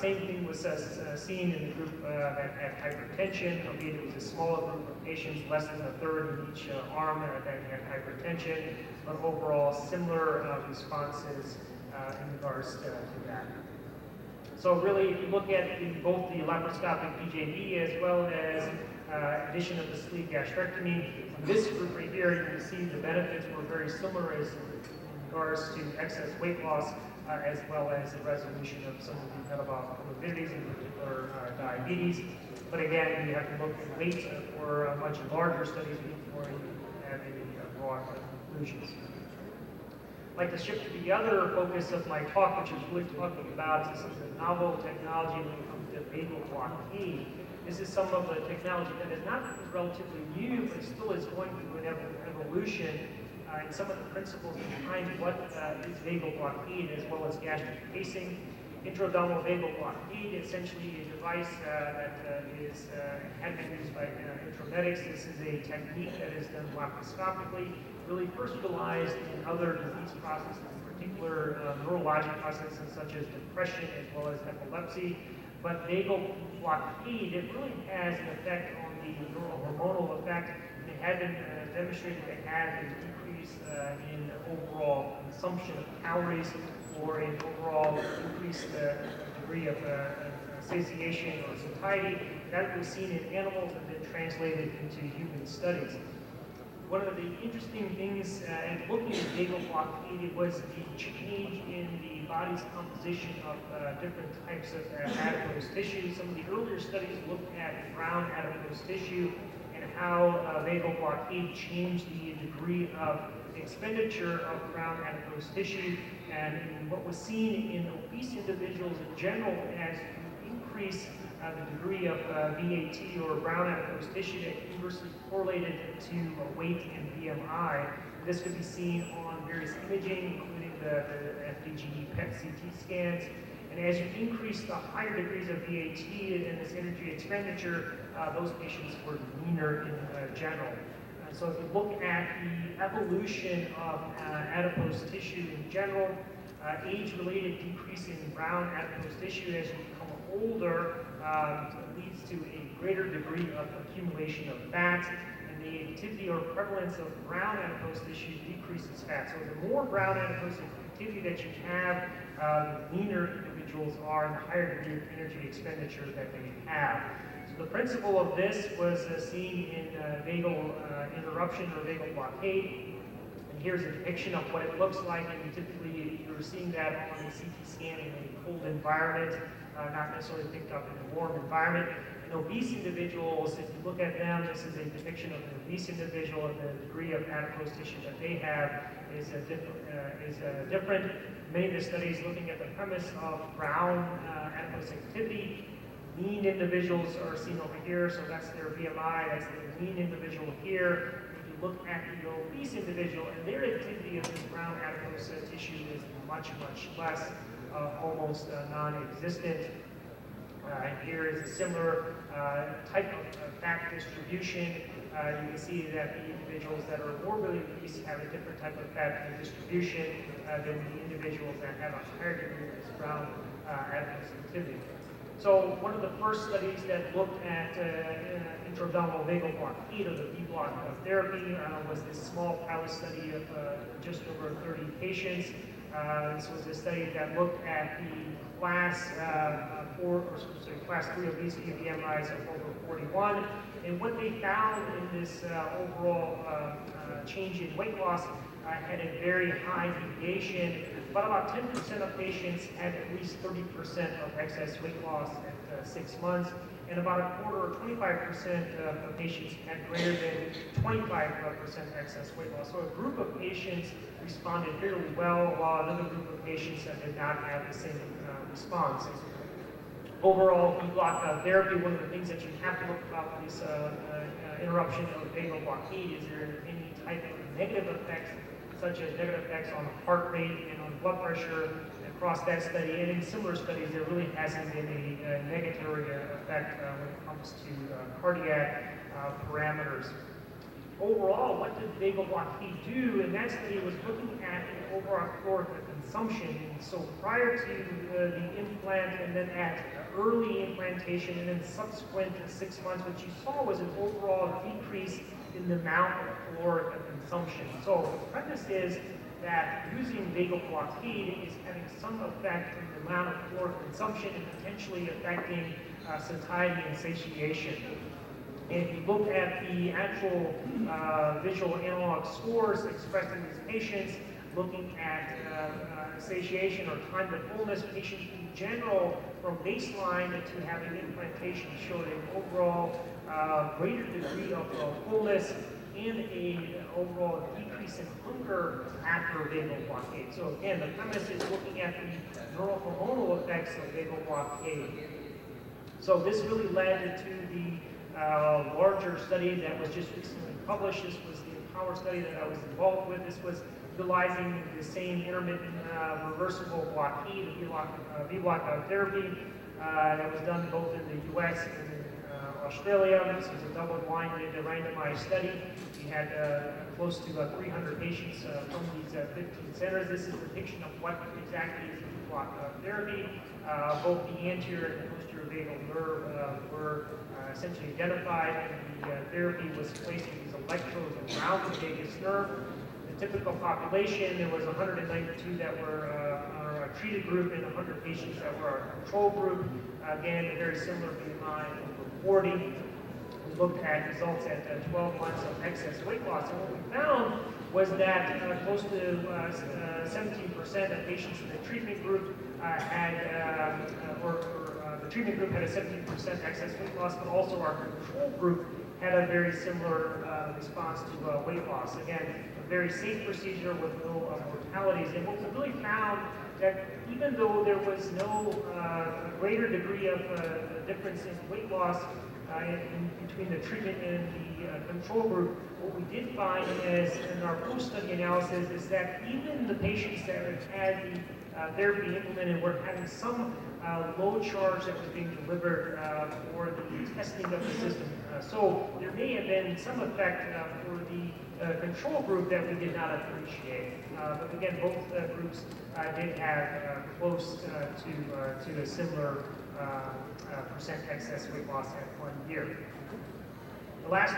Same thing was seen in the group that had hypertension, albeit it was a smaller group of patients, less than a third in each arm that had hypertension, but overall similar responses in regards to that. So really, if you look at both the laparoscopic PJD as well as addition of the sleeve gastrectomy, this group right here, you can see the benefits were very similar as in regards to excess weight loss, as well as the resolution of some of the metabolic comorbidities, in particular diabetes. But again, you have to look at weight for much larger studies before you have any broad conclusions. I'd like to shift to the other focus of my talk, which is really talking about some of the novel technology when it comes to vagal blockade. This is some of the technology that is not relatively new, but still is going through an evolution. And some of the principles behind what is vagal blockade, as well as gastric pacing. Intra-abdominal vagal blockade, essentially a device that had been used by intramedics. This is a technique that is done laparoscopically, really first utilized in other disease processes, in particular neurologic processes such as depression as well as epilepsy. But vagal blockade, it really has an effect on the neurohormonal effect. And it had been demonstrated to have a decrease in overall consumption of calories, or an overall increased degree of satiation or satiety. That was seen in animals and then translated into human studies. One of the interesting things in looking at vagal blockade was the change in the body's composition of different types of adipose tissue. Some of the earlier studies looked at brown adipose tissue and how vagal blockade changed the degree of expenditure of brown adipose tissue. And what was seen in obese individuals in general, as you increase the degree of VAT or brown adipose tissue, that inversely correlated to weight and BMI. This could be seen on various imaging, including the FDG PET-CT scans. And as you increase the higher degrees of VAT and this energy expenditure, those patients were leaner in general. So if you look at the evolution of adipose tissue in general, age-related decrease in brown adipose tissue as you become older leads to a greater degree of accumulation of fat, and the activity or prevalence of brown adipose tissue decreases fat. So the more brown adipose activity that you have, the leaner individuals are and the higher degree of energy expenditure that they have. The principle of this was seen in vagal interruption or vagal blockade. And here's a depiction of what it looks like. And typically, you're seeing that on a CT scan in a cold environment, not necessarily picked up in a warm environment. In obese individuals, if you look at them, this is a depiction of an obese individual, and the degree of adipose tissue that they have is different. Many of the studies looking at the premise of brown adipose activity. Lean individuals are seen over here, so that's their BMI, that's the lean individual here. If you look at the obese individual, and their activity of this brown adipose tissue is much, much less, almost non-existent. Here is a similar type of fat distribution. You can see that the individuals that are morbidly obese have a different type of fat distribution than the individuals that have a higher degree of this brown adipose activity. So one of the first studies that looked at intra-abdominal vagal blockade, or the V-block therapy, was this small pilot study of just over 30 patients. This was a study that looked at the class 3 obesity BMIs of over 41. And what they found in this overall change in weight loss had a very high deviation. But about 10% of patients had at least 30% of excess weight loss at 6 months, and about a quarter or 25% of patients had greater than 25% excess weight loss. So a group of patients responded fairly well, while another group of patients did not have the same response. Overall, V-block therapy, one of the things that you have to look about this interruption of vagal blockade, is there any type of negative effects, such as negative effects on heart rate and on blood pressure across that study. And in similar studies, there really hasn't been a negative effect when it comes to cardiac parameters. Overall, what did vagal blockade do? And that study was looking at an overall caloric consumption. And so prior to the implant and then at early implantation and then subsequent 6 months, what you saw was an overall decrease in the amount of caloric consumption. So the premise is that using vagal blockade is having some effect on the amount of caloric consumption and potentially affecting satiety and satiation. And if you look at the actual visual analog scores expressed in these patients, looking at satiation or time to fullness, patients in general from baseline to having implantation showed an overall greater degree of fullness and an overall decrease in hunger after vagal blockade. So again, the premise is looking at the neurohormonal effects of vagal blockade. So this really led to the larger study that was just recently published. This was the Empower study that I was involved with. This was utilizing the same intermittent reversible blockade, V-block therapy that was done both in the US and in Australia. This was a double-blinded randomized study. We had close to 300 patients from these 15 centers. This is a depiction of what exactly is V-block therapy. Both the anterior and posterior vagal nerve were essentially identified, and the therapy was placing these electrodes around the vagus nerve. The typical population, there was 192 that were our treated group and 100 patients that were our control group. Again, a very similar BMI over 40. We looked at results at 12 months of excess weight loss, and what we found was that close to 17% of patients in the treatment group the treatment group had a 17% excess weight loss, but also our control group had a very similar response to weight loss. Again, a very safe procedure with no mortalities. And what we really found that even though there was no greater degree of difference in weight loss between the treatment and the control group, what we did find is in our post-study analysis is that even the patients that had the therapy implemented were having some low charge that was being delivered for the testing of the system. So there may have been some effect for the control group that we did not appreciate. But again, both groups did have close to a similar percent excess weight loss at 1 year. The last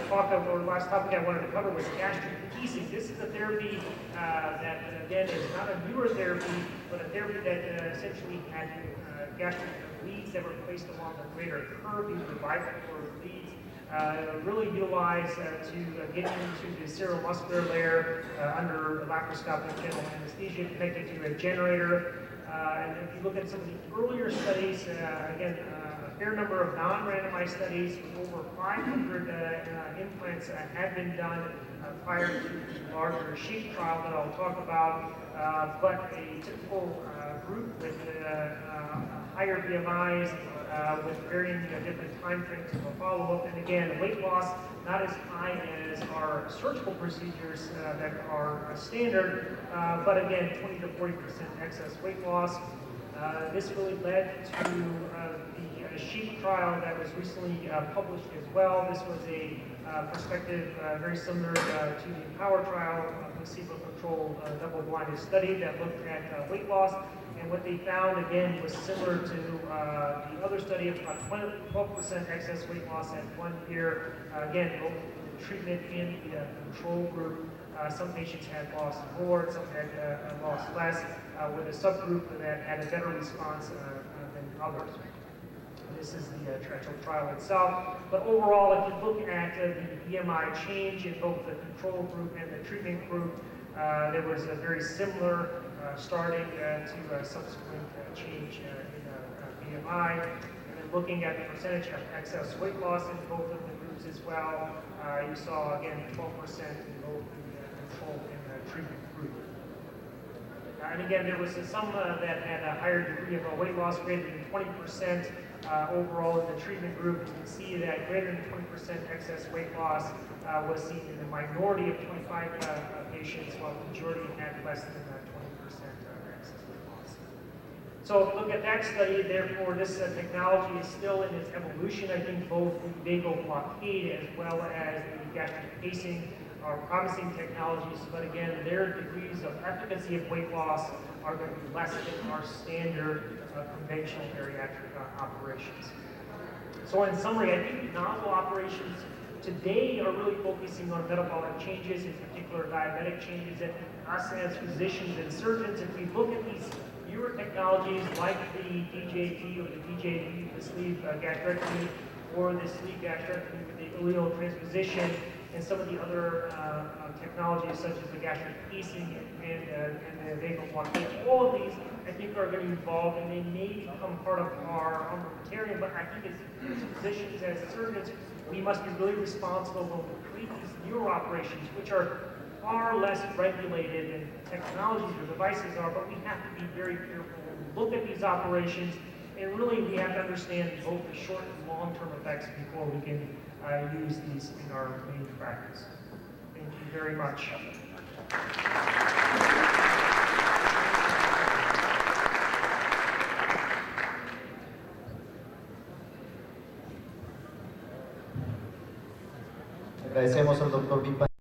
topic I wanted to cover was gastric pacing. This is a therapy that, again, is not a newer therapy, but a therapy that essentially had gastric leads that were placed along the greater curve. These were bipolar leads, really utilized to get into the cerebromuscular layer under laparoscopic general anesthesia connected to a generator. And if you look at some of the earlier studies, again, a fair number of non-randomized studies, over 500 implants had been done prior to the larger SHAPE trial that I'll talk about. But a typical group with higher BMIs, with varying different time frames of a follow-up, and again, weight loss not as high as our surgical procedures that are standard, but again, 20 to 40% excess weight loss. This really led to the SHAPE trial that was recently published as well. This was a prospective, very similar to the Empower trial, placebo-controlled double-blinded study that looked at weight loss. And what they found, again, was similar to the other study of about 12% excess weight loss at 1 year. Again, both the treatment and the control group. Some patients had lost more, some had lost less, with a subgroup that had a better response than others. This is the actual trial itself. But overall, if you look at the BMI change in both the control group and the treatment group, there was a very similar starting to subsequent change in BMI. And then looking at the percentage of excess weight loss in both of the groups as well, you saw, again, 12% in both the control and the treatment group. And again, there was some that had a higher degree of weight loss, greater than 20% overall in the treatment group. You can see that greater than 20% excess weight loss was seen in the minority of 25 patients, while the majority had less than 20% excess weight loss. So if you look at that study, therefore, this technology is still in its evolution. I think both the vagal blockade as well as the gastric pacing are promising technologies, but again, their degrees of efficacy of weight loss are going to be less than our standard conventional bariatric operations. So in summary, I think novel operations today are really focusing on metabolic changes, in particular diabetic changes, and us as physicians and surgeons, if we look at these newer technologies like the DJT or the DJV, the sleeve gastrectomy, or the sleeve gastrectomy with the ileal transposition, and some of the other technologies such as the gastric pacing and the vagal blockade, all of these I think are going to evolve, and they may become part of our armamentarium, but I think as physicians, as surgeons, we must be really responsible when we create these newer operations, which are far less regulated than technologies or devices are, but we have to be very careful when we look at these operations, and really we have to understand both the short and long-term effects before we can use these in our main practice. Thank you very much. Agradecemos al Dr. Vipa.